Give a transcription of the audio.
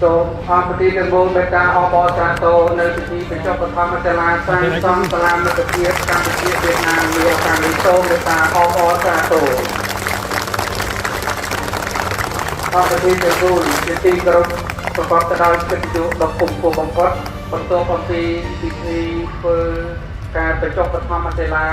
សូមអរគុណទាំងមូលមេត្តាអបអរសាទរនៅពិធីបញ្ចុះបឋមសាលាសាងសង់សាលាមិត្តភាពកម្ពុជាវៀតណាមនាឱកាសនេះសូមមេត្តាអបអរសាទរអរគុណទាំងមូលជាទីគោរពប្រកបទៅដោយកិត្តិយសដ៏គង់ពោះបំផុតបន្ទាប់អំពីពិធីធ្វើការបញ្ចុះបឋមសាលា